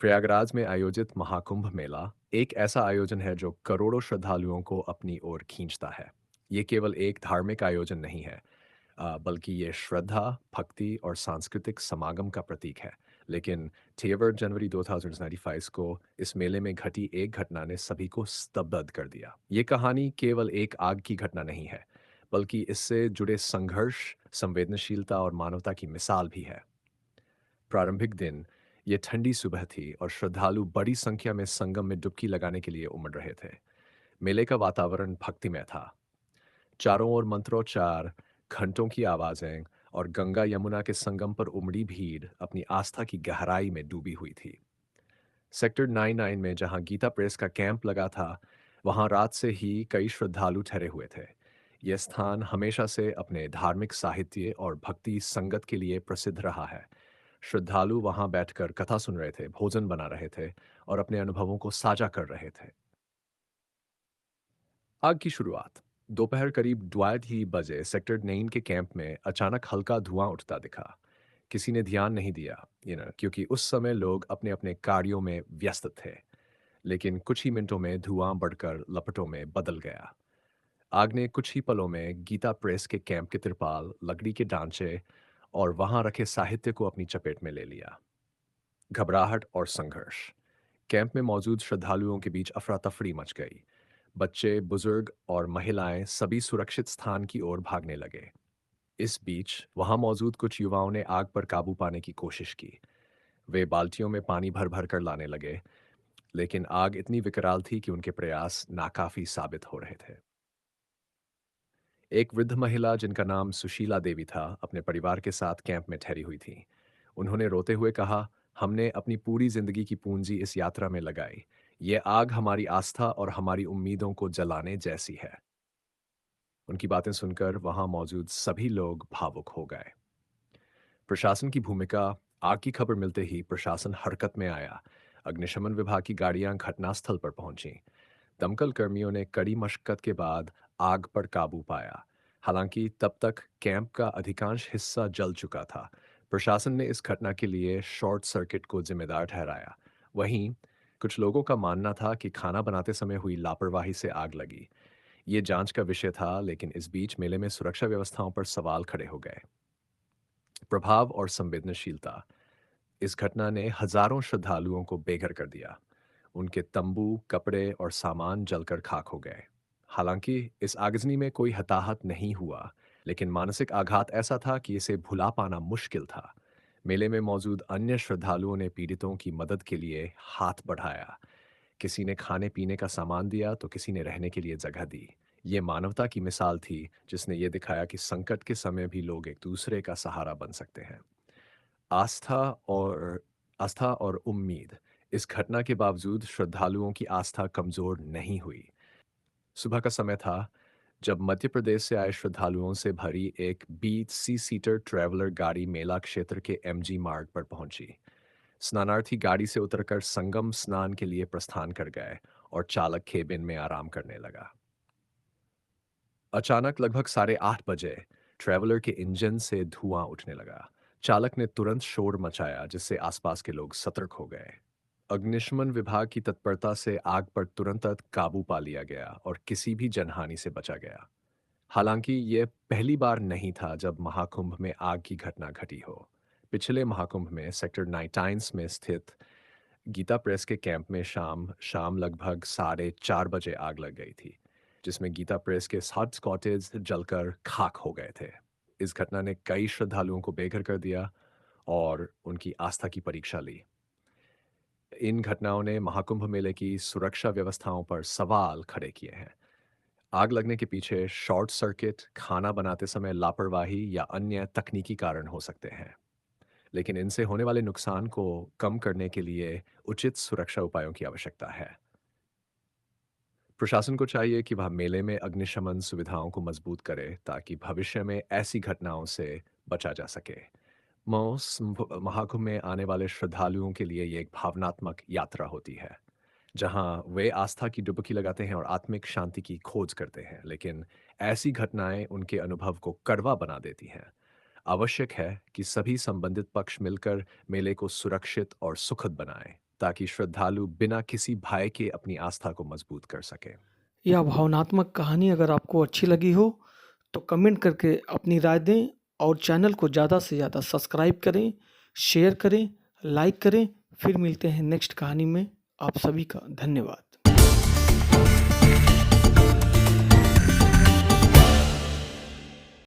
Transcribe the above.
प्रयागराज में आयोजित महाकुंभ मेला एक ऐसा आयोजन है जो करोड़ों श्रद्धालुओं को अपनी ओर खींचता है। ये केवल एक धार्मिक आयोजन नहीं है, बल्कि ये श्रद्धा, भक्ति और सांस्कृतिक समागम का प्रतीक है। लेकिन 6 जनवरी 2025 को इस मेले में घटी एक घटना ने सभी को स्तब्ध कर दिया। ये कहानी केवल एक आग की घटना नहीं है, बल्कि इससे जुड़े संघर्ष, संवेदनशीलता और मानवता की मिसाल भी है। प्रारंभिक दिन, ये ठंडी सुबह थी और श्रद्धालु बड़ी संख्या में संगम में डुबकी लगाने के लिए उमड़ रहे थे। मेले का वातावरण भक्तिमय था। चारों ओर मंत्रोच्चार, घंटों की आवाजें और गंगा यमुना के संगम पर उमड़ी भीड़ अपनी आस्था की गहराई में डूबी हुई थी। सेक्टर 99 में जहां गीता प्रेस का कैंप लगा था, वहां रात से ही कई श्रद्धालु ठहरे हुए थे। यह स्थान हमेशा से अपने धार्मिक साहित्य और भक्ति संगत के लिए प्रसिद्ध रहा है। श्रद्धालु वहां बैठकर कथा सुन रहे थे, भोजन बना रहे थे और अपने अनुभवों को साझा कर रहे थे। आग की शुरुआत दोपहर करीब 2:30 बजे सेक्टर 9 के कैंप में अचानक हल्का धुआं उठता दिखा। किसी ने ध्यान नहीं दिया, क्योंकि उस समय लोग अपने अपने कार्यों में व्यस्त थे। लेकिन कुछ ही मिनटों में धुआं बढ़कर लपटों में बदल गया। आग ने कुछ ही पलों में गीता प्रेस के कैंप के तिरपाल, लकड़ी के ढांचे और वहां रखे साहित्य को अपनी चपेट में ले लिया। घबराहट और संघर्ष। कैंप में मौजूद श्रद्धालुओं के बीच अफरा तफरी मच गई। बच्चे, बुजुर्ग और महिलाएं सभी सुरक्षित स्थान की ओर भागने लगे। इस बीच वहां मौजूद कुछ युवाओं ने आग पर काबू पाने की कोशिश की। वे बाल्टियों में पानी भर भर कर लाने लगे, लेकिन आग इतनी विकराल थी कि उनके प्रयास नाकाफी साबित हो रहे थे। एक वृद्ध महिला जिनका नाम सुशीला देवी था, अपने परिवार के साथ कैंप में ठहरी हुई थी। उन्होंने रोते हुए कहा, हमने अपनी पूरी जिंदगी की पूंजी इस यात्रा में लगाई। ये आग हमारी आस्था और हमारी उम्मीदों को जलाने जैसी है। उनकी बातें सुनकर वहां मौजूद सभी लोग भावुक हो गए। प्रशासन की भूमिका। आग की खबर मिलते ही प्रशासन हरकत में आया। अग्निशमन विभाग की गाड़ियां घटनास्थल पर पहुंची। दमकल कर्मियों ने कड़ी मशक्कत के बाद आग पर काबू पाया। हालांकि तब तक कैंप का अधिकांश हिस्सा जल चुका था। प्रशासन ने इस घटना के लिए शॉर्ट सर्किट को जिम्मेदार ठहराया। वहीं कुछ लोगों का मानना था कि खाना बनाते समय हुई लापरवाही से आग लगी। ये जांच का विषय था, लेकिन इस बीच मेले में सुरक्षा व्यवस्थाओं पर सवाल खड़े हो गए। प्रभाव और संवेदनशीलता। इस घटना ने हजारों श्रद्धालुओं को बेघर कर दिया। उनके तंबू, कपड़े और सामान जलकर खाक हो गए। हालांकि इस आगजनी में कोई हताहत नहीं हुआ, लेकिन मानसिक आघात ऐसा था कि इसे भुला पाना मुश्किल था। मेले में मौजूद अन्य श्रद्धालुओं ने पीड़ितों की मदद के लिए हाथ बढ़ाया। किसी ने खाने पीने का सामान दिया तो किसी ने रहने के लिए जगह दी। ये मानवता की मिसाल थी, जिसने ये दिखाया कि संकट के समय भी लोग एक दूसरे का सहारा बन सकते हैं। आस्था और आस्था और उम्मीद। इस घटना के बावजूद श्रद्धालुओं की आस्था कमजोर नहीं हुई। सुबह का समय था जब मध्य प्रदेश से आए श्रद्धालुओं से भरी एक 20 सीटर ट्रैवलर गाड़ी मेला क्षेत्र के एमजी मार्ग पर पहुंची। स्नानार्थी गाड़ी से उतरकर संगम स्नान के लिए प्रस्थान कर गए और चालक केबिन में आराम करने लगा। अचानक लगभग 8:30 बजे ट्रैवलर के इंजन से धुआं उठने लगा। चालक ने तुरंत शोर मचाया, जिससे आसपास के लोग सतर्क हो गए। अग्निशमन विभाग की तत्परता से आग पर तुरंत काबू पा लिया गया और किसी भी जनहानि से बचा गया। हालांकि यह पहली बार नहीं था जब महाकुंभ में आग की घटना घटी हो। पिछले महाकुंभ में सेक्टर 19 में स्थित गीता प्रेस के कैंप में शाम शाम लगभग 4:30 बजे आग लग गई थी, जिसमें गीता प्रेस के 7 कॉटेज जलकर खाक हो गए थे। इस घटना ने कई श्रद्धालुओं को बेघर कर दिया और उनकी आस्था की परीक्षा ली। इन घटनाओं ने महाकुंभ मेले की सुरक्षा व्यवस्थाओं पर सवाल खड़े किए हैं। आग लगने के पीछे शॉर्ट सर्किट, खाना बनाते समय लापरवाही या अन्य तकनीकी कारण हो सकते हैं। लेकिन इनसे होने वाले नुकसान को कम करने के लिए उचित सुरक्षा उपायों की आवश्यकता है। प्रशासन को चाहिए कि वह मेले में अग्निशमन सुविधाओं को मजबूत करे ताकि भविष्य में ऐसी घटनाओं से बचा जा सके। महाकुंभ में आने वाले श्रद्धालुओं के लिए ये एक भावनात्मक यात्रा होती है, जहां वे आस्था की डुबकी लगाते हैं और आत्मिक शांति की खोज करते हैं। लेकिन ऐसी घटनाएं उनके अनुभव को कड़वा बना देती हैं। आवश्यक है कि सभी संबंधित पक्ष मिलकर मेले को सुरक्षित और सुखद बनाएं, ताकि श्रद्धालु बिना किसी भय के अपनी आस्था को मजबूत कर सकें। यह भावनात्मक कहानी अगर आपको अच्छी लगी हो तो कमेंट करके अपनी राय दें और चैनल को ज़्यादा से ज़्यादा सब्सक्राइब करें, शेयर करें, लाइक करें। फिर मिलते हैं नेक्स्ट कहानी में। आप सभी का धन्यवाद।